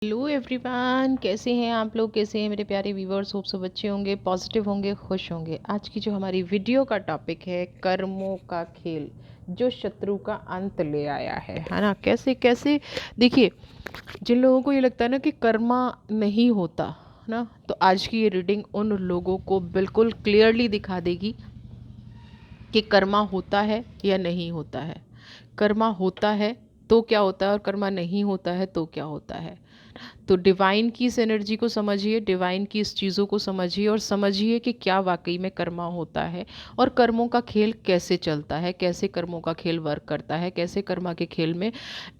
Hello everyone, कैसे हैं आप लोग? कैसे हैं मेरे प्यारे व्यूवर्स? होप सब अच्छे होंगे, पॉजिटिव होंगे, खुश होंगे। आज की जो हमारी वीडियो का टॉपिक है कर्मों का खेल जो शत्रु का अंत ले आया है ना। कैसे कैसे देखिए, जिन लोगों को ये लगता है ना कि कर्मा नहीं होता ना, तो आज की ये रीडिंग उन लोगों को बिल्कुल क्लियरली दिखा देगी कि कर्मा होता है या नहीं होता है। कर्मा होता है तो क्या होता है और कर्मा नहीं होता है तो क्या होता है। तो डिवाइन की इस एनर्जी को समझिए, डिवाइन की इस चीज़ों को समझिए और समझिए कि क्या वाकई में कर्मा होता है और कर्मों का खेल कैसे चलता है, कैसे कर्मों का खेल वर्क करता है, कैसे कर्मा के खेल में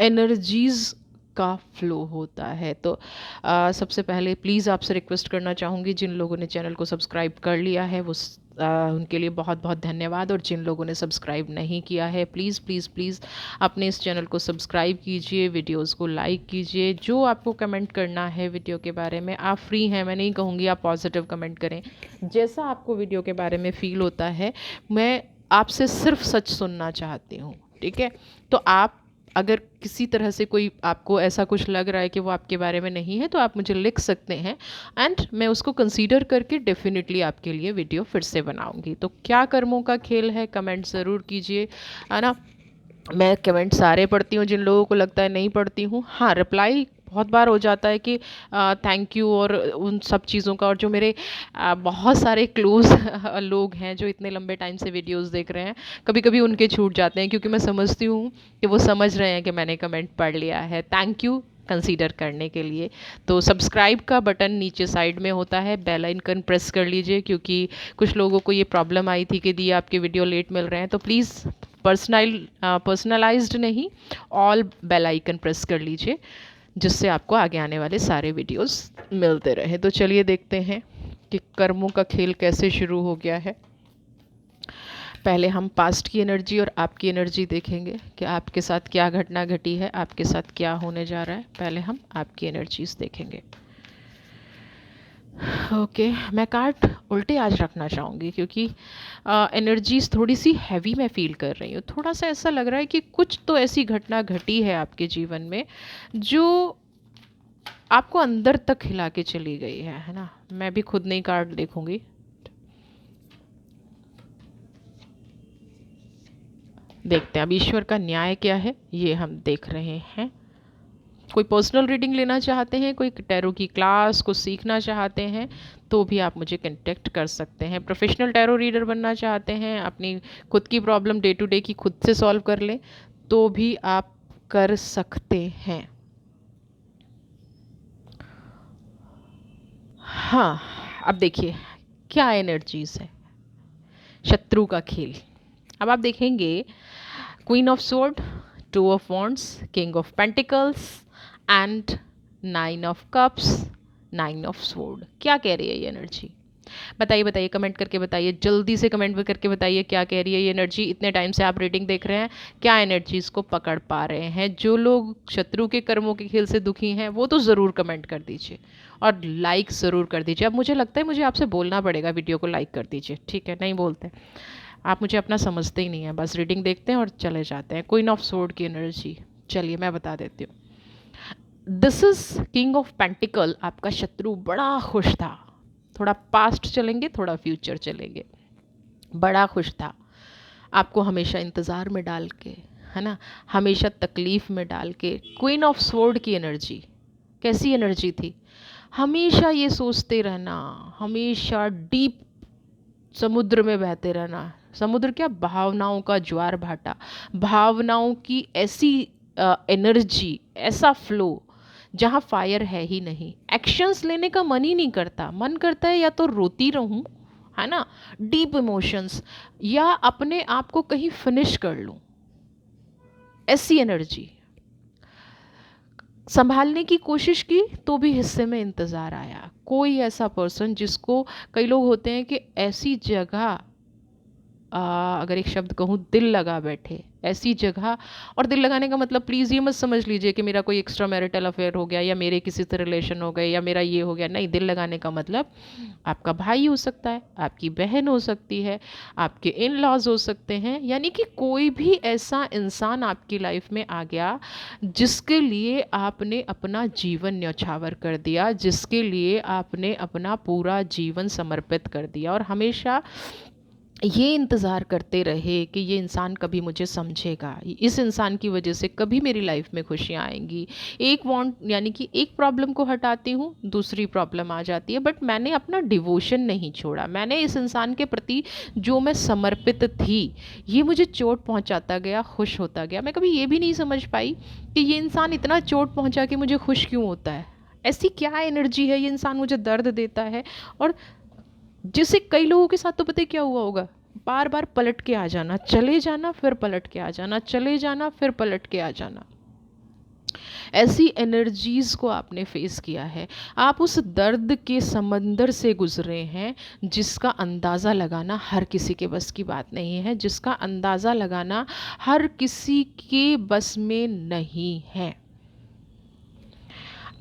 एनर्जीज़ का फ्लो होता है। तो सबसे पहले प्लीज़ आपसे रिक्वेस्ट करना चाहूँगी, जिन लोगों ने चैनल को सब्सक्राइब कर लिया है वो उनके लिए बहुत बहुत धन्यवाद, और जिन लोगों ने सब्सक्राइब नहीं किया है प्लीज़ प्लीज़ प्लीज़ अपने इस चैनल को सब्सक्राइब कीजिए, वीडियोस को लाइक कीजिए। जो आपको कमेंट करना है वीडियो के बारे में आप फ्री हैं, मैं नहीं कहूँगी आप पॉजिटिव कमेंट करें। जैसा आपको वीडियो के बारे में फ़ील होता है, मैं आपसे सिर्फ सच सुनना चाहती हूँ, ठीक है? तो आप अगर किसी तरह से कोई आपको ऐसा कुछ लग रहा है कि वो आपके बारे में नहीं है तो आप मुझे लिख सकते हैं, एंड मैं उसको कंसीडर करके डेफिनेटली आपके लिए वीडियो फिर से बनाऊंगी। तो क्या कर्मों का खेल है, कमेंट ज़रूर कीजिए, है ना। मैं कमेंट सारे पढ़ती हूँ, जिन लोगों को लगता है नहीं पढ़ती हूँ, हाँ रिप्लाई बहुत बार हो जाता है कि थैंक यू और उन सब चीज़ों का। और जो मेरे बहुत सारे क्लोज़ लोग हैं जो इतने लंबे टाइम से वीडियोस देख रहे हैं, कभी कभी उनके छूट जाते हैं क्योंकि मैं समझती हूँ कि वो समझ रहे हैं कि मैंने कमेंट पढ़ लिया है। थैंक यू कंसीडर करने के लिए। तो सब्सक्राइब का बटन नीचे साइड में होता है, बेल आइकन प्रेस कर लीजिए, क्योंकि कुछ लोगों को ये प्रॉब्लम आई थी कि दी आपके वीडियो लेट मिल रहे हैं। तो प्लीज़ पर्सनलाइज्ड नहीं, ऑल बेल आइकन प्रेस कर लीजिए, जिससे आपको आगे आने वाले सारे वीडियोस मिलते रहे। तो चलिए देखते हैं कि कर्मों का खेल कैसे शुरू हो गया है। पहले हम पास्ट की एनर्जी और आपकी एनर्जी देखेंगे कि आपके साथ क्या घटना घटी है, आपके साथ क्या होने जा रहा है। पहले हम आपकी एनर्जीज देखेंगे। ओके, मैं कार्ड उल्टे आज रखना चाहूँगी क्योंकि एनर्जीज थोड़ी सी हैवी मैं फील कर रही हूँ। थोड़ा सा ऐसा लग रहा है कि कुछ तो ऐसी घटना घटी है आपके जीवन में जो आपको अंदर तक हिला के चली गई है ना। मैं भी खुद नहीं कार्ड देखूंगी, देखते हैं अब ईश्वर का न्याय क्या है, ये हम देख रहे हैं। कोई पर्सनल रीडिंग लेना चाहते हैं, कोई टैरो की क्लास को सीखना चाहते हैं तो भी आप मुझे कांटेक्ट कर सकते हैं। प्रोफेशनल टैरो रीडर बनना चाहते हैं, अपनी खुद की प्रॉब्लम डे टू डे की खुद से सॉल्व कर लें तो भी आप कर सकते हैं। हाँ, अब देखिए क्या एनर्जीज है शत्रु का खेल। अब आप देखेंगे queen of sword, two of wands, king of pentacles and nine of cups, nine of sword. क्या कह रही है ये एनर्जी? बताइए बताइए, कमेंट करके बताइए, जल्दी से कमेंट करके बताइए क्या कह रही है ये एनर्जी। इतने टाइम से आप रीडिंग देख रहे हैं, क्या एनर्जीज को पकड़ पा रहे हैं? जो लोग शत्रु के कर्मों के खेल से दुखी हैं वो तो ज़रूर कमेंट कर दीजिए और लाइक ज़रूर कर दीजिए। अब मुझे लगता है मुझे आपसे बोलना पड़ेगा, वीडियो को लाइक कर दीजिए, ठीक है? नहीं बोलते आप, मुझे अपना समझते ही नहीं है, बस रीडिंग देखते हैं और चले जाते हैं। क्वीन ऑफ स्वॉर्ड की एनर्जी, चलिए मैं बता देती हूँ। This is king of pentacle. आपका शत्रु बड़ा खुश था, थोड़ा पास्ट चलेंगे थोड़ा फ्यूचर चलेंगे। बड़ा खुश था आपको हमेशा इंतज़ार में डाल के, है ना, हमेशा तकलीफ़ में डाल के। क्वीन ऑफ स्वॉर्ड की एनर्जी कैसी एनर्जी थी? हमेशा ये सोचते रहना, हमेशा डीप समुद्र में बहते रहना। समुद्र क्या, भावनाओं का ज्वार भाटा, भावनाओं की ऐसी एनर्जी, ऐसा फ्लो जहाँ फायर है ही नहीं। एक्शंस लेने का मन ही नहीं करता, मन करता है या तो रोती रहूं, है ना, डीप इमोशंस, या अपने आप को कहीं फिनिश कर लूं। ऐसी एनर्जी संभालने की कोशिश की तो भी हिस्से में इंतज़ार आया। कोई ऐसा पर्सन जिसको, कई लोग होते हैं कि ऐसी जगह अगर एक शब्द कहूँ, दिल लगा बैठे, ऐसी जगह। और दिल लगाने का मतलब प्लीज़ ये मत समझ लीजिए कि मेरा कोई एक्स्ट्रा मैरिटल अफेयर हो गया या मेरे किसी से रिलेशन हो गए या मेरा ये हो गया। नहीं, दिल लगाने का मतलब आपका भाई हो सकता है, आपकी बहन हो सकती है, आपके इन लॉज हो सकते हैं, यानी कि कोई भी ऐसा इंसान आपकी लाइफ में आ गया जिसके लिए आपने अपना जीवन न्यौछावर कर दिया, जिसके लिए आपने अपना पूरा जीवन समर्पित कर दिया और हमेशा ये इंतज़ार करते रहे कि ये इंसान कभी मुझे समझेगा, इस इंसान की वजह से कभी मेरी लाइफ में खुशियाँ आएंगी। एक वांट यानी कि एक प्रॉब्लम को हटाती हूँ, दूसरी प्रॉब्लम आ जाती है, बट मैंने अपना डिवोशन नहीं छोड़ा। मैंने इस इंसान के प्रति जो मैं समर्पित थी, ये मुझे चोट पहुँचाता गया, खुश होता गया। मैं कभी ये भी नहीं समझ पाई कि ये इंसान इतना चोट पहुँचा के मुझे खुश क्यों होता है, ऐसी क्या एनर्जी है, ये इंसान मुझे दर्द देता है। और जिससे कई लोगों के साथ तो पता है क्या हुआ होगा, बार बार पलट के आ जाना, चले जाना फिर पलट के आ जाना, चले जाना फिर पलट के आ जाना। ऐसी एनर्जीज़ को आपने फेस किया है, आप उस दर्द के समंदर से गुजरे हैं जिसका अंदाज़ा लगाना हर किसी के बस की बात नहीं है, जिसका अंदाज़ा लगाना हर किसी के बस में नहीं है।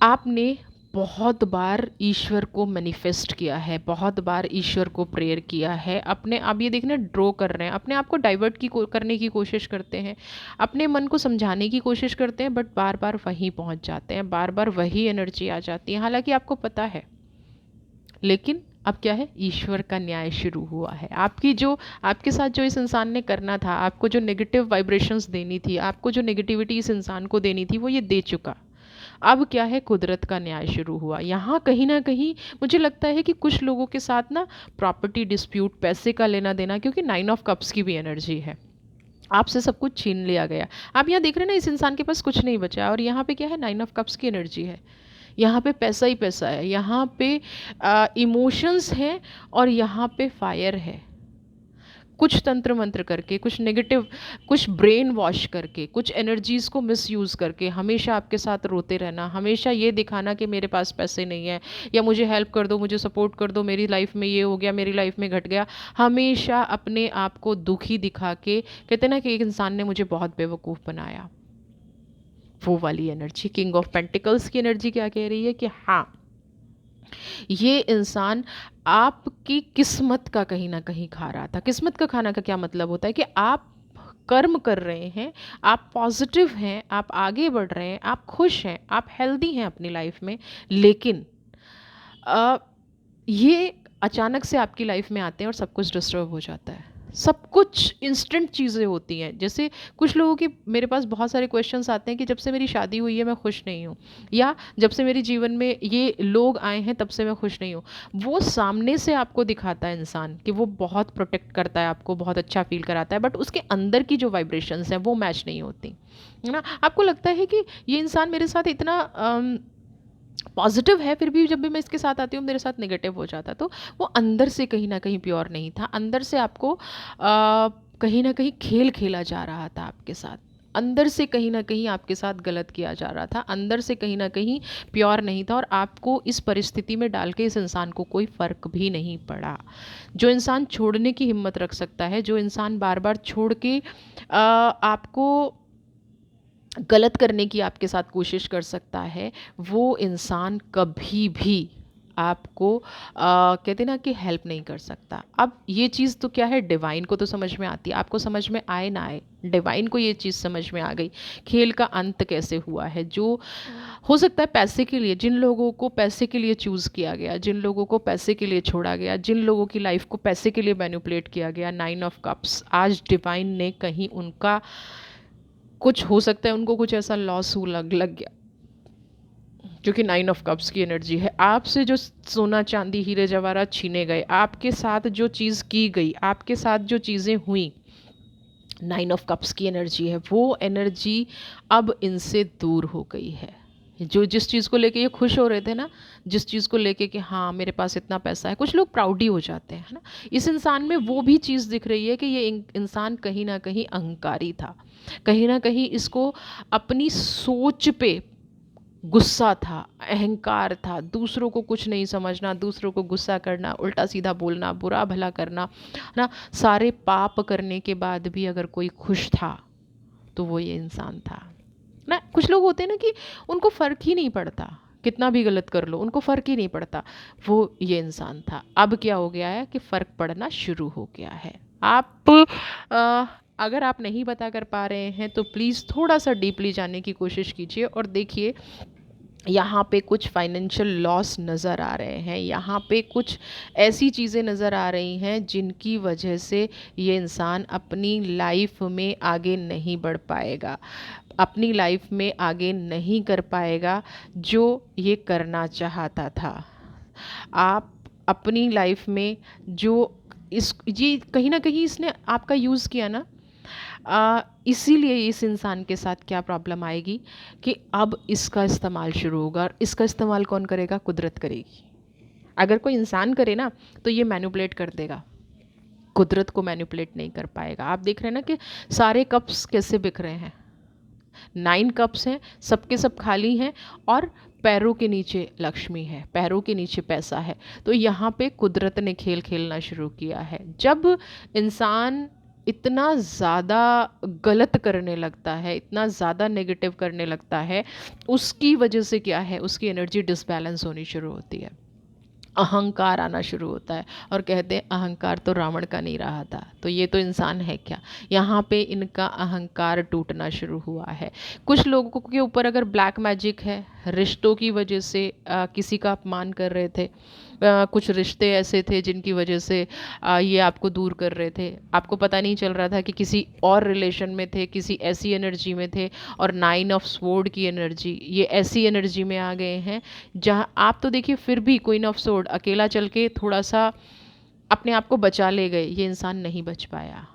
आपने बहुत बार ईश्वर को मैनिफेस्ट किया है, बहुत बार ईश्वर को प्रेयर किया है, अपने आप ये देखना ड्रॉ कर रहे हैं, अपने आप को डाइवर्ट करने की कोशिश करते हैं, अपने मन को समझाने की कोशिश करते हैं, बट बार बार वहीं पहुंच जाते हैं, बार बार वही एनर्जी आ जाती है, हालांकि आपको पता है। लेकिन अब क्या है, ईश्वर का न्याय शुरू हुआ है। आपके साथ जो इस इंसान ने करना था, आपको जो नेगेटिव वाइब्रेशंस देनी थी, आपको जो नेगेटिविटी इस इंसान को देनी थी, वो ये दे चुका। अब क्या है, कुदरत का न्याय शुरू हुआ। यहाँ कहीं ना कहीं मुझे लगता है कि कुछ लोगों के साथ ना प्रॉपर्टी डिस्प्यूट, पैसे का लेना देना, क्योंकि 9 ऑफ कप्स की भी एनर्जी है, आपसे सब कुछ छीन लिया गया। आप यहाँ देख रहे हैं ना, इस इंसान के पास कुछ नहीं बचा, और यहाँ पे क्या है, 9 ऑफ कप्स की एनर्जी है। यहाँ पे पैसा ही पैसा है, यहाँ पे इमोशंस हैं, और यहाँ पे फायर है। कुछ तंत्र मंत्र करके, कुछ नेगेटिव, कुछ ब्रेन वॉश करके, कुछ एनर्जीज़ को मिसयूज़ करके हमेशा आपके साथ रोते रहना, हमेशा ये दिखाना कि मेरे पास पैसे नहीं है, या मुझे हेल्प कर दो, मुझे सपोर्ट कर दो, मेरी लाइफ में ये हो गया, मेरी लाइफ में घट गया। हमेशा अपने आप को दुखी दिखा के कहते ना कि एक इंसान ने मुझे बहुत बेवकूफ़ बनाया। वो वाली एनर्जी, किंग ऑफ पेंटिकल्स की एनर्जी क्या कह रही है कि हाँ, ये इंसान आपकी किस्मत का कहीं ना कहीं खा रहा था। किस्मत का खाना का क्या मतलब होता है कि आप कर्म कर रहे हैं, आप पॉजिटिव हैं, आप आगे बढ़ रहे हैं, आप खुश हैं, आप हेल्दी हैं अपनी लाइफ में, लेकिन ये अचानक से आपकी लाइफ में आते हैं और सब कुछ डिस्टर्ब हो जाता है। सब कुछ इंस्टेंट चीज़ें होती हैं। जैसे कुछ लोगों के, मेरे पास बहुत सारे क्वेश्चंस आते हैं कि जब से मेरी शादी हुई है मैं खुश नहीं हूँ, या जब से मेरे जीवन में ये लोग आए हैं तब से मैं खुश नहीं हूँ। वो सामने से आपको दिखाता है इंसान कि वो बहुत प्रोटेक्ट करता है आपको, बहुत अच्छा फील कराता है, बट उसके अंदर की जो वाइब्रेशंस हैं वो मैच नहीं होती, है ना। आपको लगता है कि ये इंसान मेरे साथ इतना पॉजिटिव है, फिर भी जब भी मैं इसके साथ आती हूँ मेरे साथ नेगेटिव हो जाता। तो वो अंदर से कहीं ना कहीं प्योर नहीं था, अंदर से आपको कहीं ना कहीं खेल खेला जा रहा था आपके साथ, अंदर से कहीं ना कहीं आपके साथ गलत किया जा रहा था, अंदर से कहीं ना कहीं प्योर नहीं था, और आपको इस परिस्थिति में डाल के इस इंसान को कोई फ़र्क भी नहीं पड़ा। जो इंसान छोड़ने की हिम्मत रख सकता है, जो इंसान बार बार छोड़ के आपको गलत करने की आपके साथ कोशिश कर सकता है, वो इंसान कभी भी आपको कहते ना कि हेल्प नहीं कर सकता। अब ये चीज़ तो क्या है, डिवाइन को तो समझ में आती है, आपको समझ में आए ना आए, डिवाइन को ये चीज़ समझ में आ गई। खेल का अंत कैसे हुआ है, जो हो सकता है पैसे के लिए, जिन लोगों को पैसे के लिए चूज़ किया गया, जिन लोगों को पैसे के लिए छोड़ा गया, जिन लोगों की लाइफ को पैसे के लिए मैनिपुलेट किया गया, 9 ऑफ कप्स, आज डिवाइन ने कहीं उनका कुछ, हो सकता है उनको कुछ ऐसा लॉस लग गया, क्योंकि 9 ऑफ कप्स की एनर्जी है। आपसे जो सोना चांदी हीरे जवाहरात छीने गए, आपके साथ जो चीज़ की गई, आपके साथ जो चीज़ें हुई, 9 ऑफ कप्स की एनर्जी है। वो एनर्जी अब इनसे दूर हो गई है। जो जिस चीज़ को लेके ये खुश हो रहे थे ना, जिस चीज़ को लेके कि हाँ मेरे पास इतना पैसा है, कुछ लोग प्राउडी हो जाते हैं, है ना। इस इंसान में वो भी चीज़ दिख रही है कि ये इंसान कहीं ना कहीं अहंकारी था, कहीं ना कहीं इसको अपनी सोच पे गुस्सा था, अहंकार था, दूसरों को कुछ नहीं समझना, दूसरों को गुस्सा करना, उल्टा सीधा बोलना, बुरा भला करना, है ना। सारे पाप करने के बाद भी अगर कोई खुश था तो वो ये इंसान था ना। कुछ लोग होते हैं ना कि उनको फ़र्क ही नहीं पड़ता, कितना भी गलत कर लो उनको फ़र्क ही नहीं पड़ता, वो ये इंसान था। अब क्या हो गया है कि फ़र्क पड़ना शुरू हो गया है। आप अ, अगर आप नहीं पता कर पा रहे हैं तो प्लीज़ थोड़ा सा डीपली जानने की कोशिश कीजिए और देखिए यहाँ पे कुछ फाइनेंशियल लॉस नज़र आ रहे हैं, यहाँ पे कुछ ऐसी चीज़ें नज़र आ रही हैं जिनकी वजह से ये इंसान अपनी लाइफ में आगे नहीं बढ़ पाएगा, अपनी लाइफ में आगे नहीं कर पाएगा जो ये करना चाहता था। आप अपनी लाइफ में जो इस ये कहीं ना कहीं इसने आपका यूज़ किया ना, इसीलिए इस इंसान के साथ क्या प्रॉब्लम आएगी कि अब इसका इस्तेमाल शुरू होगा, और इसका इस्तेमाल कौन करेगा? कुदरत करेगी। अगर कोई इंसान करे ना तो ये मैनिपुलेट कर देगा, कुदरत को मैनिपुलेट नहीं कर पाएगा। आप देख रहे हैं ना कि सारे कप्स कैसे बिक रहे हैं, 9 कप्स हैं, सबके सब खाली हैं, और पैरों के नीचे लक्ष्मी है, पैरों के नीचे पैसा है। तो यहाँ पे कुदरत ने खेल खेलना शुरू किया है। जब इंसान इतना ज़्यादा गलत करने लगता है, इतना ज़्यादा नेगेटिव करने लगता है, उसकी वजह से क्या है, उसकी एनर्जी डिसबैलेंस होनी शुरू होती है, अहंकार आना शुरू होता है। और कहते हैं अहंकार तो रावण का नहीं रहा था, तो ये तो इंसान है क्या? यहाँ पे इनका अहंकार टूटना शुरू हुआ है। कुछ लोगों के ऊपर अगर ब्लैक मैजिक है, रिश्तों की वजह से किसी का अपमान कर रहे थे, कुछ रिश्ते ऐसे थे जिनकी वजह से ये आपको दूर कर रहे थे, आपको पता नहीं चल रहा था कि किसी और रिलेशन में थे, किसी ऐसी एनर्जी में थे, और 9 ऑफ स्वॉर्ड की एनर्जी, ये ऐसी एनर्जी में आ गए हैं जहाँ आप तो देखिए फिर भी क्वीन ऑफ स्वॉर्ड अकेला चल के थोड़ा सा अपने आप को बचा ले गए, ये इंसान नहीं बच पाया।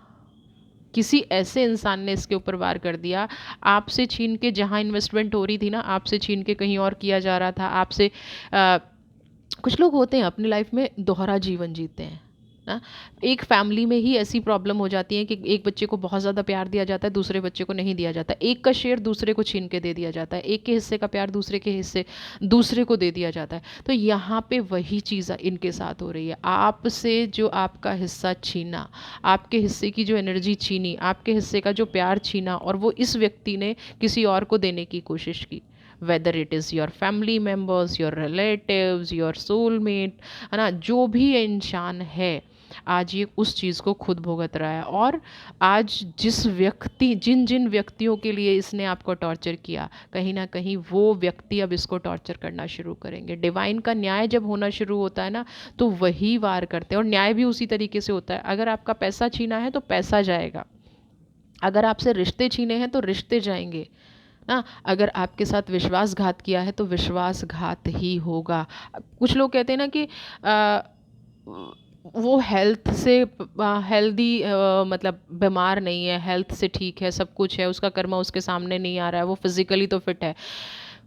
किसी ऐसे इंसान ने इसके ऊपर वार कर दिया, आपसे छीन के, जहाँ इन्वेस्टमेंट हो रही थी ना, आपसे छीन के कहीं और किया जा रहा था, आपसे कुछ लोग होते हैं अपनी लाइफ में दोहरा जीवन जीते हैं ना। एक फैमिली में ही ऐसी प्रॉब्लम हो जाती है कि एक बच्चे को बहुत ज़्यादा प्यार दिया जाता है, दूसरे बच्चे को नहीं दिया जाता, एक का शेयर दूसरे को छीन के दे दिया जाता है, एक के हिस्से का प्यार दूसरे के हिस्से दूसरे को दे दिया जाता है। तो यहाँ पे वही चीज़ इनके साथ हो रही है। आपसे जो आपका हिस्सा छीना, आपके हिस्से की जो एनर्जी छीनी, आपके हिस्से का जो प्यार छीना, और वो इस व्यक्ति ने किसी और को देने की कोशिश की, whether it is your family members, your relatives, your soulmate, है ना, जो भी इंसान है आज ये उस चीज़ को खुद भुगत रहा है। और आज जिन जिन व्यक्तियों के लिए इसने आपको टॉर्चर किया, कहीं ना कहीं वो व्यक्ति अब इसको टॉर्चर करना शुरू करेंगे। डिवाइन का न्याय जब होना शुरू होता है ना, तो वही वार करते हैं, और न्याय भी उसी तरीके से होता है। अगर आपका पैसा छीना है तो पैसा जाएगा, अगर आपसे रिश्ते छीने हैं तो रिश्ते जाएंगे ना, अगर आपके साथ विश्वासघात किया है तो विश्वासघात ही होगा। कुछ लोग कहते हैं ना कि वो हेल्थ से हेल्दी, मतलब बीमार नहीं है, हेल्थ से ठीक है, सब कुछ है, उसका कर्मा उसके सामने नहीं आ रहा है, वो फिज़िकली तो फिट है।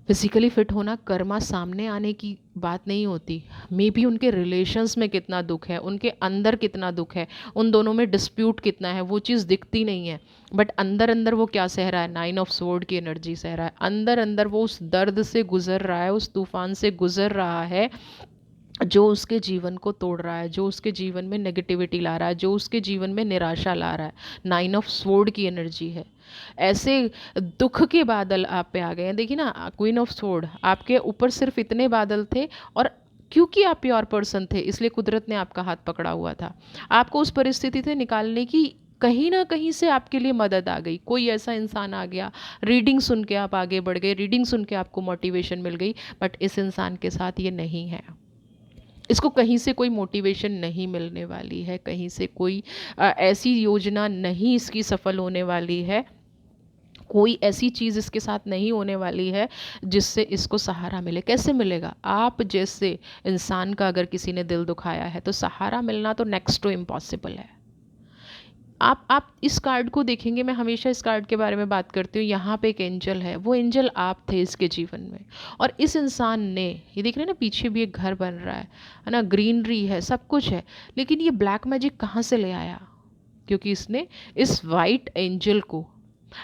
फिज़िकली फ़िट होना कर्मा सामने आने की बात नहीं होती, मे बी उनके रिलेशंस में कितना दुख है, उनके अंदर कितना दुख है, उन दोनों में डिस्प्यूट कितना है, वो चीज़ दिखती नहीं है। बट अंदर अंदर वो क्या सह रहा है? 9 ऑफ स्वॉर्ड की एनर्जी सह रहा है। अंदर अंदर वो उस दर्द से गुजर रहा है, उस तूफान से गुजर रहा है जो उसके जीवन को तोड़ रहा है, जो उसके जीवन में नेगेटिविटी ला रहा है, जो उसके जीवन में निराशा ला रहा है। 9 ऑफ स्वॉर्ड की एनर्जी है। ऐसे दुख के बादल आप पे आ गए हैं। देखिए ना, क्वीन ऑफ स्वॉर्ड, आपके ऊपर सिर्फ इतने बादल थे, और क्योंकि आप प्योर पर्सन थे इसलिए कुदरत ने आपका हाथ पकड़ा हुआ था, आपको उस परिस्थिति से निकालने की कहीं ना कहीं से आपके लिए मदद आ गई। कोई ऐसा इंसान आ गया, रीडिंग सुन के आप आगे बढ़ गए, रीडिंग सुन के आपको मोटिवेशन मिल गई। बट इस इंसान के साथ ये नहीं है, इसको कहीं से कोई मोटिवेशन नहीं मिलने वाली है, कहीं से कोई ऐसी योजना नहीं इसकी सफल होने वाली है, कोई ऐसी चीज़ इसके साथ नहीं होने वाली है जिससे इसको सहारा मिले। कैसे मिलेगा? आप जैसे इंसान का अगर किसी ने दिल दुखाया है तो सहारा मिलना तो नेक्स्ट टू इम्पॉसिबल है। आप इस कार्ड को देखेंगे, मैं हमेशा इस कार्ड के बारे में बात करती हूँ। यहाँ पे एक एंजल है, वो एंजल आप थे इसके जीवन में, और इस इंसान ने, ये देख रहे हैं ना, पीछे भी एक घर बन रहा है ना, ग्रीनरी है, सब कुछ है, लेकिन ये ब्लैक मैजिक कहाँ से ले आया? क्योंकि इसने इस वाइट एंजल को,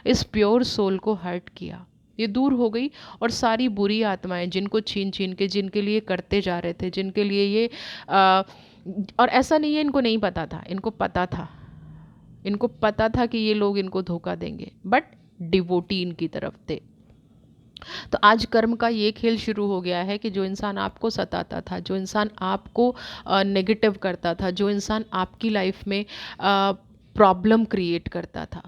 इस प्योर सोल को हर्ट किया। ये दूर हो गई, और सारी बुरी आत्माएं जिनको छीन छीन के, जिनके लिए करते जा रहे थे, जिनके लिए ये और ऐसा नहीं है इनको नहीं पता था, इनको पता था, इनको पता था कि ये लोग इनको धोखा देंगे, बट डिवोटी इनकी तरफ थे। तो आज कर्म का ये खेल शुरू हो गया है कि जो इंसान आपको सताता था, जो इंसान आपको नेगेटिव करता था, जो इंसान आपकी लाइफ में प्रॉब्लम क्रिएट करता था,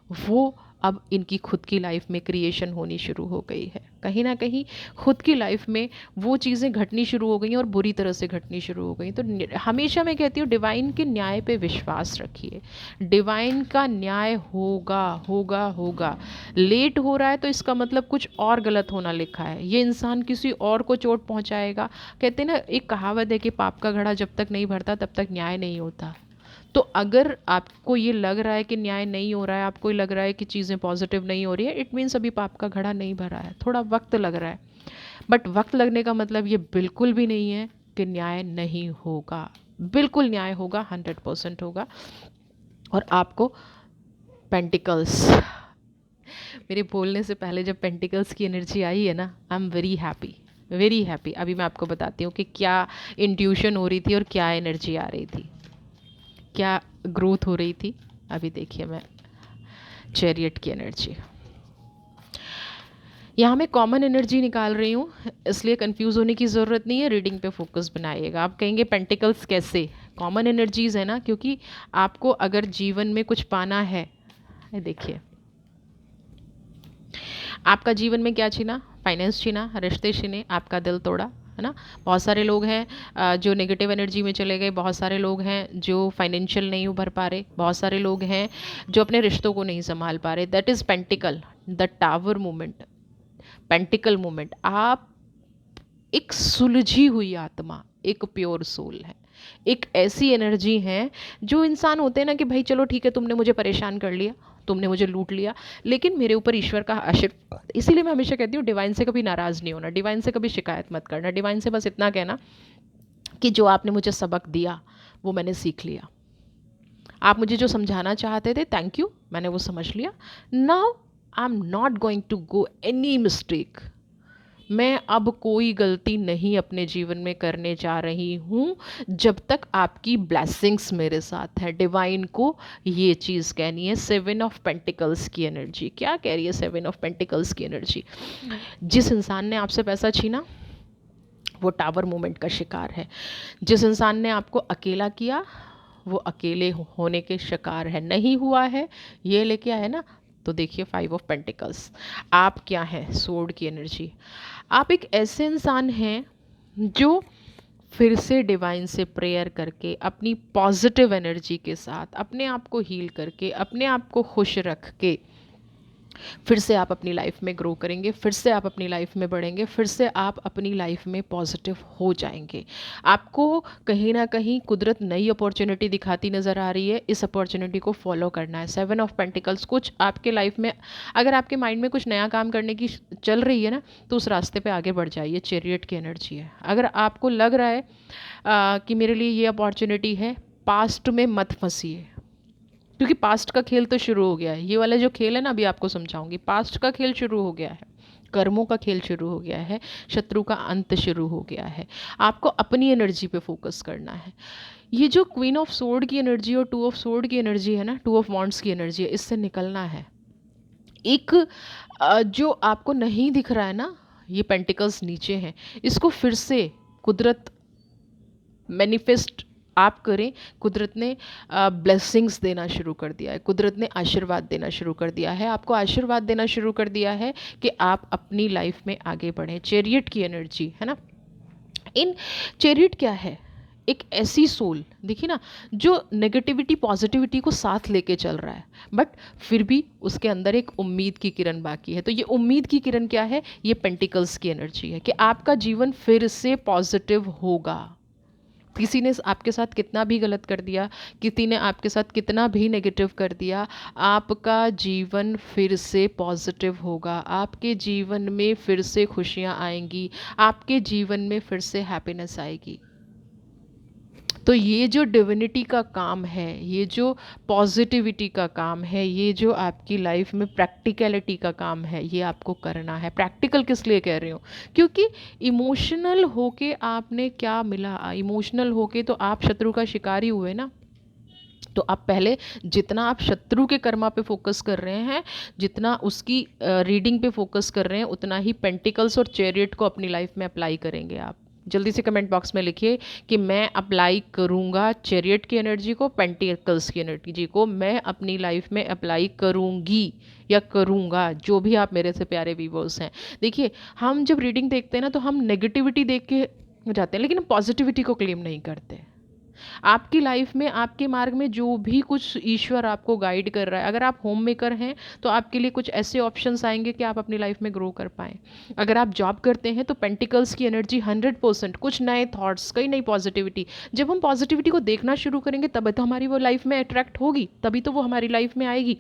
वो अब इनकी खुद की लाइफ में क्रिएशन होनी शुरू हो गई है। कहीं ना कहीं खुद की लाइफ में वो चीज़ें घटनी शुरू हो गई और बुरी तरह से घटनी शुरू हो गई। तो हमेशा मैं कहती हूँ डिवाइन के न्याय पे विश्वास रखिए। डिवाइन का न्याय होगा होगा होगा। लेट हो रहा है तो इसका मतलब कुछ और गलत होना लिखा है, ये इंसान किसी और को चोट पहुँचाएगा। कहते हैं ना, एक कहावत है कि पाप का घड़ा जब तक नहीं भरता तब तक न्याय नहीं होता। तो अगर आपको ये लग रहा है कि न्याय नहीं हो रहा है, आपको लग रहा है कि चीज़ें पॉजिटिव नहीं हो रही है, इट मीन्स अभी पाप का घड़ा नहीं भरा है, थोड़ा वक्त लग रहा है। बट वक्त लगने का मतलब ये बिल्कुल भी नहीं है कि न्याय नहीं होगा। बिल्कुल न्याय होगा, 100% होगा। और आपको पेंटिकल्स, मेरे बोलने से पहले जब पेंटिकल्स की एनर्जी आई है ना, I am very happy, very happy. अभी मैं आपको बताती हूँ कि क्या इंट्यूशन हो रही थी और क्या एनर्जी आ रही थी, क्या ग्रोथ हो रही थी। अभी देखिए, मैं चैरियट की एनर्जी, यहाँ मैं कॉमन एनर्जी निकाल रही हूँ, इसलिए कंफ्यूज होने की ज़रूरत नहीं है, रीडिंग पे फोकस बनाइएगा। आप कहेंगे पेंटिकल्स कैसे, कॉमन एनर्जीज़ है ना, क्योंकि आपको अगर जीवन में कुछ पाना है, देखिए आपका जीवन में क्या छीना, फाइनेंस छीना, रिश्ते छीने, आपका दिल तोड़ा, है ना। बहुत सारे लोग हैं जो नेगेटिव एनर्जी में चले गए, बहुत सारे लोग हैं जो फाइनेंशियल नहीं उभर पा रहे, बहुत सारे लोग हैं जो अपने रिश्तों को नहीं संभाल पा रहे। That is pentacle, the tower moment, pentacle moment. आप एक सुलझी हुई आत्मा, एक प्योर सोल है, एक ऐसी एनर्जी है। जो इंसान होते हैं ना कि भाई चलो ठीक है, तुमने मुझे परेशान कर लिया, तुमने मुझे लूट लिया, लेकिन मेरे ऊपर ईश्वर का आशीर्वाद। इसीलिए मैं हमेशा कहती हूँ डिवाइन से कभी नाराज़ नहीं होना, डिवाइन से कभी शिकायत मत करना। डिवाइन से बस इतना कहना कि जो आपने मुझे सबक दिया वो मैंने सीख लिया, आप मुझे जो समझाना चाहते थे, थैंक यू, मैंने वो समझ लिया। Now I am not going to go any mistake. मैं अब कोई गलती नहीं अपने जीवन में करने जा रही हूँ जब तक आपकी ब्लेसिंग्स मेरे साथ है। डिवाइन को ये चीज़ कहनी है। 7 ऑफ पेंटिकल्स की एनर्जी क्या कह रही है? 7 ऑफ पेंटिकल्स की एनर्जी, जिस इंसान ने आपसे पैसा छीना वो टावर मोमेंट का शिकार है। जिस इंसान ने आपको अकेला किया वो अकेले होने के शिकार है। नहीं हुआ है ये लेके आए ना, तो देखिए 5 ऑफ पेंटिकल्स। आप क्या हैं? सोर्ड की एनर्जी। आप एक ऐसे इंसान हैं जो फिर से डिवाइन से प्रेयर करके, अपनी पॉजिटिव एनर्जी के साथ, अपने आप को हील करके, अपने आप को खुश रख के फिर से आप अपनी लाइफ में ग्रो करेंगे, फिर से आप अपनी लाइफ में बढ़ेंगे, फिर से आप अपनी लाइफ में पॉजिटिव हो जाएंगे। आपको कहीं ना कहीं कुदरत नई अपॉर्चुनिटी दिखाती नज़र आ रही है, इस अपॉर्चुनिटी को फॉलो करना है। 7 ऑफ पेंटिकल्स, कुछ आपके लाइफ में अगर आपके माइंड में कुछ नया काम करने की चल रही है ना, तो उस रास्ते पर आगे बढ़ जाइए। चैरियट की एनर्जी है। अगर आपको लग रहा है कि मेरे लिए ये अपॉर्चुनिटी है, पास्ट में मत फंसिए, क्योंकि पास्ट का खेल तो शुरू हो गया है। ये वाला जो खेल है ना, अभी आपको समझाऊंगी, पास्ट का खेल शुरू हो गया है, कर्मों का खेल शुरू हो गया है, शत्रु का अंत शुरू हो गया है। आपको अपनी एनर्जी पे फोकस करना है। ये जो क्वीन ऑफ सोर्ड की एनर्जी और 2 ऑफ सोर्ड की एनर्जी है ना, 2 ऑफ वॉन्ड्स की एनर्जी है, इससे निकलना है। एक जो आपको नहीं दिख रहा है ना, ये पेंटिकल्स नीचे हैं, इसको फिर से कुदरत मैनिफेस्ट आप करें। कुदरत ने ब्लेसिंग्स देना शुरू कर दिया है, कुदरत ने आशीर्वाद देना शुरू कर दिया है, आपको आशीर्वाद देना शुरू कर दिया है कि आप अपनी लाइफ में आगे बढ़ें। चैरियट की एनर्जी है ना। इन चैरियट क्या है? एक ऐसी सोल, देखिए ना, जो नेगेटिविटी पॉजिटिविटी को साथ लेके चल रहा है, बट फिर भी उसके अंदर एक उम्मीद की किरण बाकी है। तो ये उम्मीद की किरण क्या है? ये पेंटिकल्स की एनर्जी है कि आपका जीवन फिर से पॉजिटिव होगा। किसी ने आपके साथ कितना भी गलत कर दिया, किसी ने आपके साथ कितना भी नेगेटिव कर दिया, आपका जीवन फिर से पॉजिटिव होगा, आपके जीवन में फिर से खुशियाँ आएंगी, आपके जीवन में फिर से हैप्पीनेस आएगी। तो ये जो डिविनिटी का काम है, ये जो पॉजिटिविटी का काम है, ये जो आपकी लाइफ में प्रैक्टिकलिटी का काम है, ये आपको करना है। प्रैक्टिकल किस लिए कह रही हूँ? क्योंकि इमोशनल होके आपने क्या मिला? इमोशनल होके तो आप शत्रु का शिकार ही हुए ना। तो आप पहले जितना आप शत्रु के कर्मा पे फोकस कर रहे हैं, जितना उसकी रीडिंग पे फोकस कर रहे हैं, उतना ही पेंटिकल्स और चैरियट को अपनी लाइफ में अप्लाई करेंगे आप। जल्दी से कमेंट बॉक्स में लिखिए कि मैं अप्लाई करूँगा चैरियट की एनर्जी को, पेंटिकल्स की एनर्जी को मैं अपनी लाइफ में अप्लाई करूँगी या करूँगा। जो भी आप मेरे से प्यारे व्यूअर्स हैं, देखिए हम जब रीडिंग देखते हैं ना तो हम नेगेटिविटी देख के जाते हैं, लेकिन हम पॉजिटिविटी को क्लेम नहीं करते। आपकी लाइफ में, आपके मार्ग में जो भी कुछ ईश्वर आपको गाइड कर रहा है, अगर आप होम मेकर हैं तो आपके लिए कुछ ऐसे ऑप्शंस आएंगे कि आप अपनी लाइफ में ग्रो कर पाएँ। अगर आप जॉब करते हैं तो पेंटिकल्स की एनर्जी 100%, कुछ नए थॉट्स, कई नई पॉजिटिविटी। जब हम पॉजिटिविटी को देखना शुरू करेंगे तभी तो हमारी वो लाइफ में अट्रैक्ट होगी, तभी तो वो हमारी लाइफ में आएगी।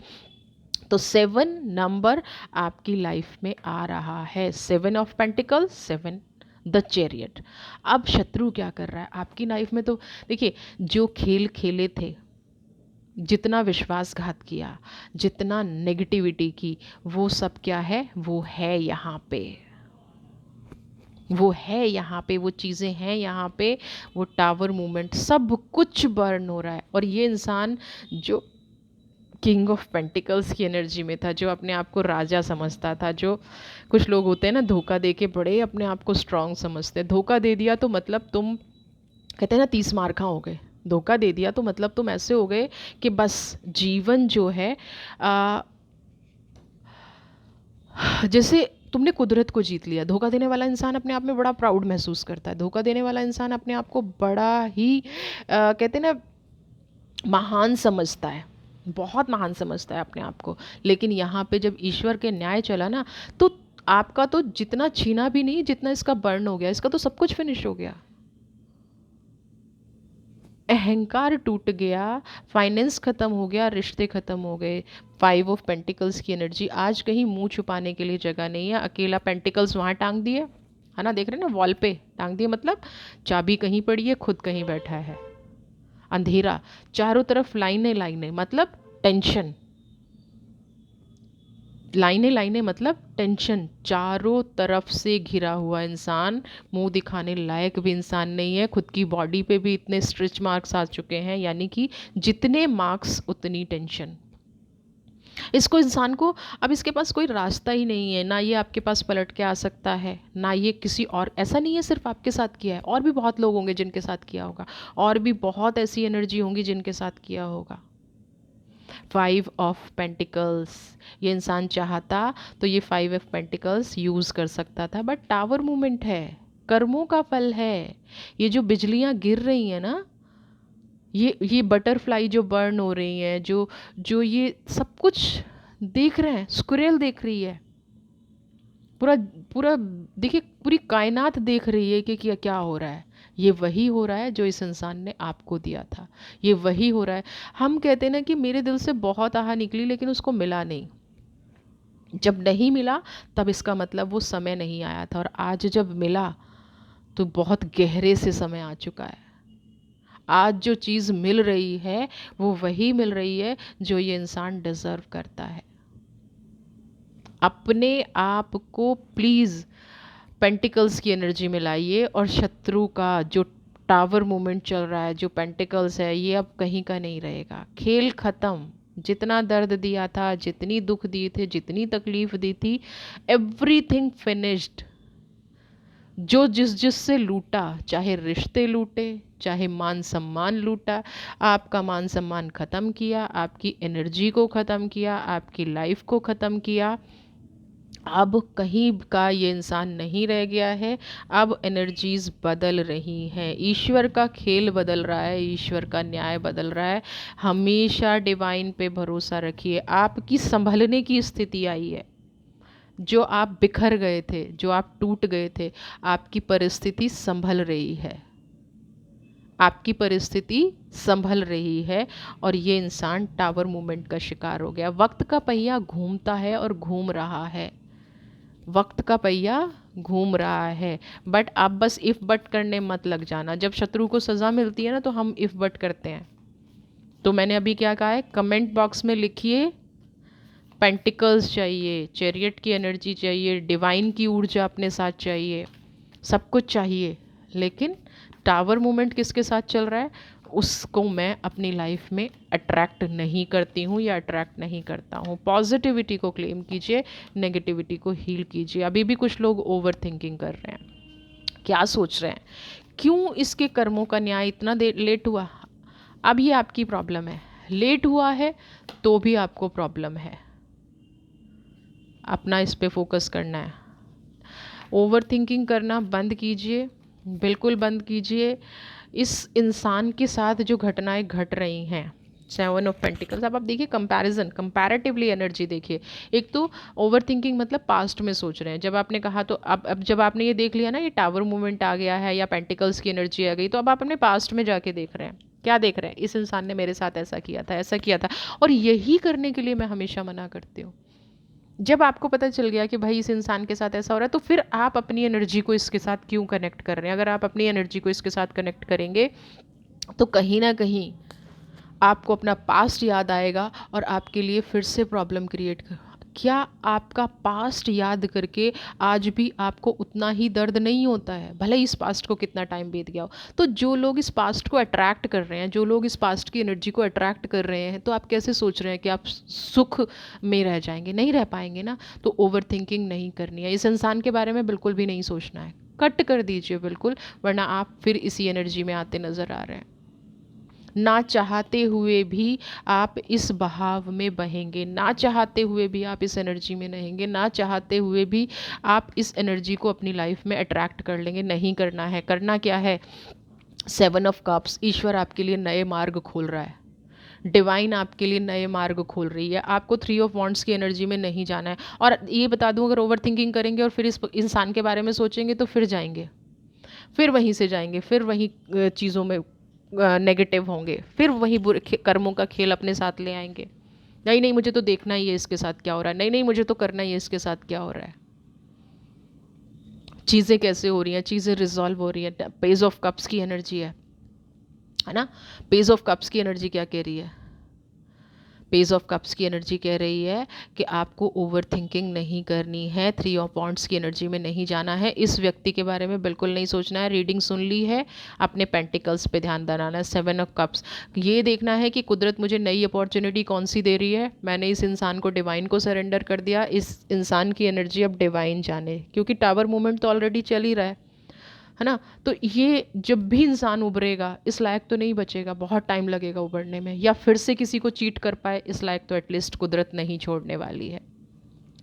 तो 7 नंबर आपकी लाइफ में आ रहा है, 7 ऑफ पेंटिकल्स, 7 द चैरियट। अब शत्रु क्या कर रहा है आपकी लाइफ में? तो देखिए, जो खेल खेले थे, जितना विश्वासघात किया, जितना नेगेटिविटी की, वो सब क्या है? वो है यहाँ पे, वो है यहाँ पे, वो चीज़ें हैं यहाँ पे, वो टावर मूवमेंट, सब कुछ बर्न हो रहा है। और ये इंसान जो किंग ऑफ पेंटिकल्स की एनर्जी में था, जो अपने आप को राजा समझता था, जो कुछ लोग होते हैं ना धोखा दे के बड़े अपने आप को स्ट्रांग समझते हैं। धोखा दे दिया तो मतलब तुम, कहते हैं ना 30 मार्का हो गए। धोखा दे दिया तो मतलब तुम ऐसे हो गए कि बस जीवन जो है जैसे तुमने कुदरत को जीत लिया। धोखा देने वाला इंसान अपने आप में बड़ा प्राउड महसूस करता है। धोखा देने वाला इंसान अपने आप को बड़ा ही कहते हैं ना महान समझता है, बहुत महान समझता है अपने आप को। लेकिन यहाँ पे जब ईश्वर के न्याय चला ना, तो आपका तो जितना छीना भी नहीं, जितना इसका बर्न हो गया, इसका तो सब कुछ फिनिश हो गया। अहंकार टूट गया, फाइनेंस खत्म हो गया, रिश्ते खत्म हो गए। 5 ऑफ पेंटिकल्स की एनर्जी, आज कहीं मुंह छुपाने के लिए जगह नहीं है। अकेला पेंटिकल्स वहाँ टांग दिए है ना, देख रहे हैं ना, वॉल पे टांग दिए, मतलब चाबी कहीं पड़ी है, खुद कहीं बैठा है। अंधेरा, चारों तरफ लाइनें लाइनें, मतलब टेंशन, लाइनें लाइनें मतलब टेंशन, चारों तरफ से घिरा हुआ इंसान, मुंह दिखाने लायक भी इंसान नहीं है। खुद की बॉडी पे भी इतने स्ट्रेच मार्क्स आ चुके हैं, यानी कि जितने मार्क्स उतनी टेंशन। इसको इंसान को अब इसके पास कोई रास्ता ही नहीं है, ना ये आपके पास पलट के आ सकता है, ना ये किसी और, ऐसा नहीं है सिर्फ आपके साथ किया है, और भी बहुत लोग होंगे जिनके साथ किया होगा, और भी बहुत ऐसी एनर्जी होंगी जिनके साथ किया होगा। 5 ऑफ पेंटिकल्स, ये इंसान चाहता तो ये 5 ऑफ पेंटिकल्स यूज़ कर सकता था, बट टावर मूवमेंट है, कर्मों का फल है। ये जो बिजलियां गिर रही हैं ना, ये बटरफ्लाई जो बर्न हो रही हैं, जो जो ये सब कुछ देख रहे हैं, स्क्विरल देख रही है, पूरा पूरा देखिए, पूरी कायनात देख रही है कि क्या हो रहा है। ये वही हो रहा है जो इस इंसान ने आपको दिया था, ये वही हो रहा है। हम कहते हैं ना कि मेरे दिल से बहुत आह निकली लेकिन उसको मिला नहीं। जब नहीं मिला तब इसका मतलब वो समय नहीं आया था, और आज जब मिला तो बहुत गहरे से समय आ चुका है। आज जो चीज़ मिल रही है वो वही मिल रही है जो ये इंसान डिज़र्व करता है। अपने आप को प्लीज़ पेंटिकल्स की एनर्जी में लाइए, और शत्रु का जो टावर मूवमेंट चल रहा है, जो पेंटिकल्स है, ये अब कहीं का नहीं रहेगा। खेल ख़त्म। जितना दर्द दिया था, जितनी दुख दिए थे, जितनी तकलीफ़ दी थी, एवरीथिंग फिनिश्ड। जो जिससे लूटा, चाहे रिश्ते लूटे, चाहे मान सम्मान लूटा, आपका मान सम्मान ख़त्म किया, आपकी एनर्जी को ख़त्म किया, आपकी लाइफ को ख़त्म किया। अब कहीं का ये इंसान नहीं रह गया है। अब एनर्जीज़ बदल रही हैं, ईश्वर का खेल बदल रहा है, ईश्वर का न्याय बदल रहा है। हमेशा डिवाइन पे भरोसा रखिए। आपकी संभलने की स्थिति आई है। जो आप बिखर गए थे, जो आप टूट गए थे, आपकी परिस्थिति संभल रही है, आपकी परिस्थिति संभल रही है। और ये इंसान टावर मूवमेंट का शिकार हो गया। वक्त का पहिया घूमता है और घूम रहा है, वक्त का पहिया घूम रहा है। बट आप बस इफ़ बट करने मत लग जाना। जब शत्रु को सज़ा मिलती है ना तो हम इफ़ बट करते हैं। तो मैंने अभी क्या कहा है, कमेंट बॉक्स में लिखिए, पेंटिकल्स चाहिए, चैरियट की एनर्जी चाहिए, डिवाइन की ऊर्जा अपने साथ चाहिए, सब कुछ चाहिए। लेकिन टावर मूवमेंट किसके साथ चल रहा है? उसको मैं अपनी लाइफ में अट्रैक्ट नहीं करती हूँ या अट्रैक्ट नहीं करता हूँ। पॉजिटिविटी को क्लेम कीजिए, नेगेटिविटी को हील कीजिए। अभी भी कुछ लोग ओवर थिंकिंग कर रहे हैं, क्या सोच रहे हैं, क्यों इसके कर्मों का न्याय इतना देर लेट हुआ। अब ये आपकी प्रॉब्लम है, लेट हुआ है तो भी आपको प्रॉब्लम है। अपना इस पे फोकस करना है। ओवर थिंकिंग करना बंद कीजिए, बिल्कुल बंद कीजिए। इस इंसान के साथ जो घटनाएं घट रही हैं, 7 ऑफ पेंटिकल्स, अब आप देखिए कंपैरिजन, कंपैरेटिवली एनर्जी देखिए। एक तो ओवर थिंकिंग मतलब पास्ट में सोच रहे हैं, जब आपने कहा तो अब जब आपने ये देख लिया ना, ये टावर मूवमेंट आ गया है या पेंटिकल्स की एनर्जी आ गई, तो अब आप अपने पास्ट में जाके देख रहे हैं। क्या देख रहे हैं, इस इंसान ने मेरे साथ ऐसा किया था, ऐसा किया था। और यही करने के लिए मैं हमेशा मना करती हूँ। जब आपको पता चल गया कि भाई इस इंसान के साथ ऐसा हो रहा है, तो फिर आप अपनी एनर्जी को इसके साथ क्यों कनेक्ट कर रहे हैं। अगर आप अपनी एनर्जी को इसके साथ कनेक्ट करेंगे तो कहीं ना कहीं आपको अपना पास्ट याद आएगा और आपके लिए फिर से प्रॉब्लम क्रिएट कर। क्या आपका पास्ट याद करके आज भी आपको उतना ही दर्द नहीं होता है, भले ही इस पास्ट को कितना टाइम बीत गया हो। तो जो लोग इस पास्ट को अट्रैक्ट कर रहे हैं, जो लोग इस पास्ट की एनर्जी को अट्रैक्ट कर रहे हैं, तो आप कैसे सोच रहे हैं कि आप सुख में रह जाएंगे? नहीं रह पाएंगे ना। तो ओवर थिंकिंग नहीं करनी है, इस इंसान के बारे में बिल्कुल भी नहीं सोचना है, कट कर दीजिए बिल्कुल, वरना आप फिर इसी एनर्जी में आते नज़र आ रहे हैं। ना चाहते हुए भी आप इस बहाव में बहेंगे, ना चाहते हुए भी आप इस एनर्जी में रहेंगे, ना चाहते हुए भी आप इस एनर्जी को अपनी लाइफ में अट्रैक्ट कर लेंगे। नहीं करना है। करना क्या है? 7 ऑफ कप्स, ईश्वर आपके लिए नए मार्ग खोल रहा है, डिवाइन आपके लिए नए मार्ग खोल रही है। आपको 3 ऑफ वॉन्ड्स की एनर्जी में नहीं जाना है। और ये बता दूं, अगर ओवर थिंकिंग करेंगे और फिर इस इंसान के बारे में सोचेंगे तो फिर जाएंगे, फिर वहीं से जाएंगे, फिर वहीं चीज़ों में नेगेटिव होंगे, फिर वही बुरे कर्मों का खेल अपने साथ ले आएंगे। नहीं नहीं, मुझे तो देखना ही है इसके साथ क्या हो रहा है, नहीं नहीं मुझे तो करना ही है इसके साथ क्या हो रहा है। चीज़ें कैसे हो रही हैं, चीज़ें रिजॉल्व हो रही हैं। पेज ऑफ कप्स की एनर्जी है ना। पेज ऑफ कप्स की एनर्जी क्या कह रही है? पेज ऑफ कप्स की एनर्जी कह रही है कि आपको ओवर थिंकिंग नहीं करनी है, 3 ऑफ वॉन्ड्स की एनर्जी में नहीं जाना है, इस व्यक्ति के बारे में बिल्कुल नहीं सोचना है। रीडिंग सुन ली है, अपने पेंटिकल्स पे ध्यान बनाना है। 7 ऑफ कप्स, ये देखना है कि कुदरत मुझे नई अपॉर्चुनिटी कौन सी दे रही है। मैंने इस इंसान को डिवाइन को सरेंडर कर दिया, इस इंसान की एनर्जी अब डिवाइन जाने, क्योंकि टावर मूवमेंट तो ऑलरेडी चल ही रहा है ना। तो ये जब भी इंसान उभरेगा, इस लायक तो नहीं बचेगा, बहुत टाइम लगेगा उभरने में, या फिर से किसी को चीट कर पाए, इस लायक तो एटलीस्ट कुदरत नहीं छोड़ने वाली है।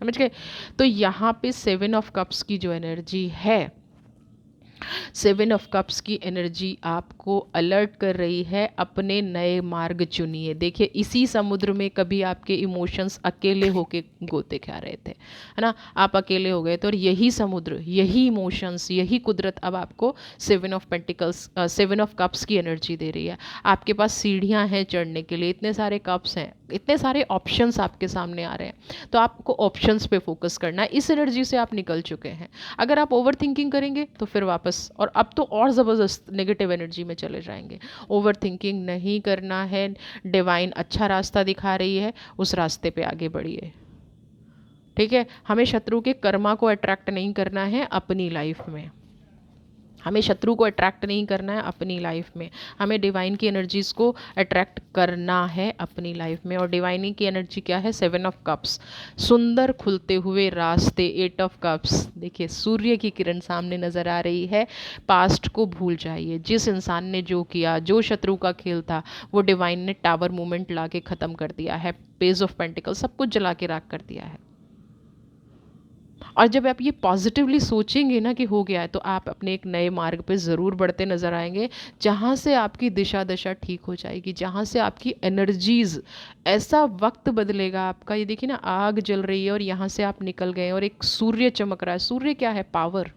समझ गए? तो यहाँ पे 7 ऑफ कप्स की जो एनर्जी है, 7 ऑफ कप्स की एनर्जी आपको अलर्ट कर रही है, अपने नए मार्ग चुनिए। देखिए, इसी समुद्र में कभी आपके इमोशंस अकेले होके गोते खा रहे थे, है ना। आप अकेले हो गए थे, और यही समुद्र, यही इमोशंस, यही कुदरत अब आपको 7 ऑफ पेंटिकल्स, 7 ऑफ कप्स की एनर्जी दे रही है। आपके पास सीढ़ियाँ हैं चढ़ने के लिए, इतने सारे कप्स हैं, इतने सारे ऑप्शंस आपके सामने आ रहे हैं। तो आपको ऑप्शंस पे फोकस करना है। इस एनर्जी से आप निकल चुके हैं। अगर आप ओवर थिंकिंग करेंगे तो फिर वापस, और अब तो और ज़बरदस्त नेगेटिव एनर्जी में चले जाएंगे। ओवर थिंकिंग नहीं करना है। डिवाइन अच्छा रास्ता दिखा रही है, उस रास्ते पे आगे बढ़िए। ठीक है? हमें शत्रु के कर्मा को अट्रैक्ट नहीं करना है अपनी लाइफ में, हमें शत्रु को अट्रैक्ट नहीं करना है अपनी लाइफ में, हमें डिवाइन की एनर्जीज़ को अट्रैक्ट करना है अपनी लाइफ में। और डिवाइन की एनर्जी क्या है? 7 ऑफ कप्स, सुंदर खुलते हुए रास्ते। 8 ऑफ कप्स, देखिए सूर्य की किरण सामने नज़र आ रही है। पास्ट को भूल जाइए, जिस इंसान ने जो किया, जो शत्रु का खेल था, वो डिवाइन ने टावर मूवमेंट ला के ख़त्म कर दिया है। पेज ऑफ पेंटिकल सब कुछ जला के राख कर दिया है। और जब आप ये पॉजिटिवली सोचेंगे ना कि हो गया है, तो आप अपने एक नए मार्ग पे ज़रूर बढ़ते नज़र आएंगे, जहाँ से आपकी दिशा दशा ठीक हो जाएगी, जहाँ से आपकी एनर्जीज़, ऐसा वक्त बदलेगा आपका। ये देखिए ना, आग जल रही है और यहाँ से आप निकल गए और एक सूर्य चमक रहा है। सूर्य क्या है? पावर।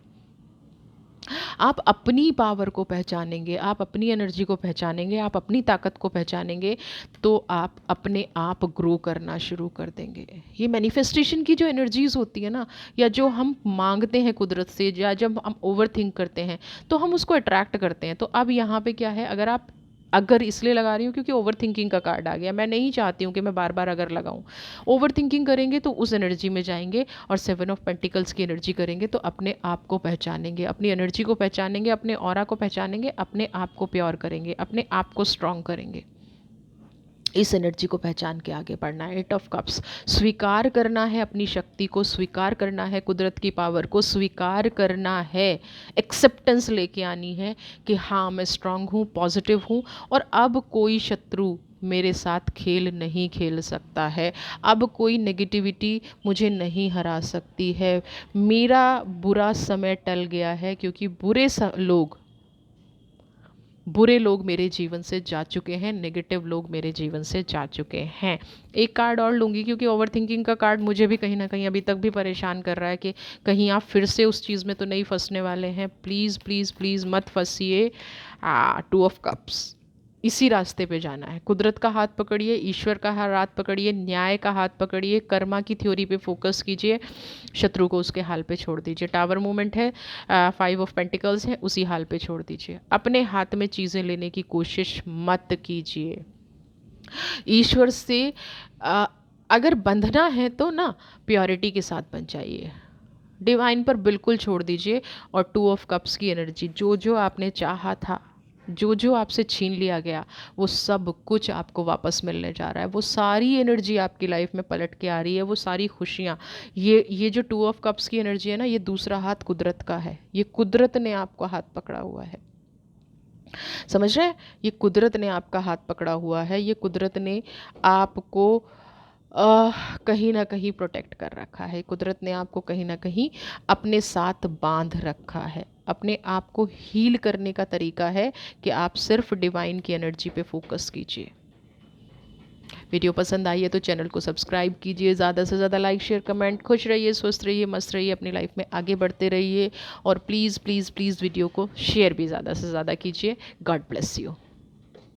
आप अपनी पावर को पहचानेंगे, आप अपनी एनर्जी को पहचानेंगे, आप अपनी ताकत को पहचानेंगे, तो आप अपने आप ग्रो करना शुरू कर देंगे। ये मैनिफेस्टेशन की जो एनर्जीज़ होती है ना, या जो हम मांगते हैं कुदरत से, या जब हम ओवर थिंक करते हैं तो हम उसको अट्रैक्ट करते हैं। तो अब यहाँ पे क्या है, अगर आप अगर इसलिए लगा रही हूँ क्योंकि ओवर थिंकिंग का कार्ड आ गया, मैं नहीं चाहती हूँ कि मैं बार बार अगर लगाऊँ। ओवर थिंकिंग करेंगे तो उस एनर्जी में जाएंगे, और 7 ऑफ पेंटिकल्स की एनर्जी करेंगे तो अपने आप को पहचानेंगे, अपनी एनर्जी को पहचानेंगे, अपने ऑरा को पहचानेंगे, अपने आप को प्योर करेंगे, अपने आप को स्ट्रॉन्ग करेंगे। इस एनर्जी को पहचान के आगे बढ़ना है। 8 ऑफ कप्स, स्वीकार करना है अपनी शक्ति को, स्वीकार करना है कुदरत की पावर को, स्वीकार करना है, एक्सेप्टेंस लेके आनी है कि हाँ मैं स्ट्रांग हूँ, पॉजिटिव हूँ, और अब कोई शत्रु मेरे साथ खेल नहीं खेल सकता है, अब कोई नेगेटिविटी मुझे नहीं हरा सकती है, मेरा बुरा समय टल गया है, क्योंकि बुरे लोग मेरे जीवन से जा चुके हैं, नेगेटिव लोग मेरे जीवन से जा चुके हैं। एक कार्ड और लूँगी क्योंकि ओवर थिंकिंग का कार्ड मुझे भी कहीं ना कहीं अभी तक भी परेशान कर रहा है कि कहीं आप फिर से उस चीज़ में तो नहीं फंसने वाले हैं। प्लीज़ प्लीज़ प्लीज़ मत फंसिए। 2 ऑफ कप्स, इसी रास्ते पे जाना है। कुदरत का हाथ पकड़िए, ईश्वर का हाथ पकड़िए, न्याय का हाथ पकड़िए, कर्मा की थ्योरी पे फोकस कीजिए, शत्रु को उसके हाल पे छोड़ दीजिए। टावर मूवमेंट है, 5 ऑफ पेंटिकल्स है, उसी हाल पे छोड़ दीजिए। अपने हाथ में चीज़ें लेने की कोशिश मत कीजिए। ईश्वर से आ, अगर बंधना है तो ना प्योरिटी के साथ बन जाइए, डिवाइन पर बिल्कुल छोड़ दीजिए। और 2 ऑफ कप्स की एनर्जी, जो जो आपने चाहा था, जो जो आपसे छीन लिया गया, वो सब कुछ आपको वापस मिलने जा रहा है। वो सारी एनर्जी आपकी लाइफ में पलट के आ रही है, वो सारी खुशियाँ। ये जो 2 ऑफ कप्स की एनर्जी है ना, ये दूसरा हाथ कुदरत का है, ये कुदरत ने आपको हाथ पकड़ा हुआ है। समझ रहे हैं? ये कुदरत ने आपका हाथ पकड़ा हुआ है, ये कुदरत ने आपको कहीं ना कहीं प्रोटेक्ट कर रखा है, कुदरत ने आपको कहीं ना कहीं अपने साथ बांध रखा है। अपने आप को हील करने का तरीका है कि आप सिर्फ डिवाइन की एनर्जी पे फोकस कीजिए। वीडियो पसंद आई है तो चैनल को सब्सक्राइब कीजिए, ज़्यादा से ज़्यादा लाइक शेयर कमेंट। खुश रहिए, स्वस्थ रहिए, मस्त रहिए, अपनी लाइफ में आगे बढ़ते रहिए, और प्लीज़ प्लीज़ प्लीज़ वीडियो को शेयर भी ज़्यादा से ज़्यादा कीजिए। God bless you.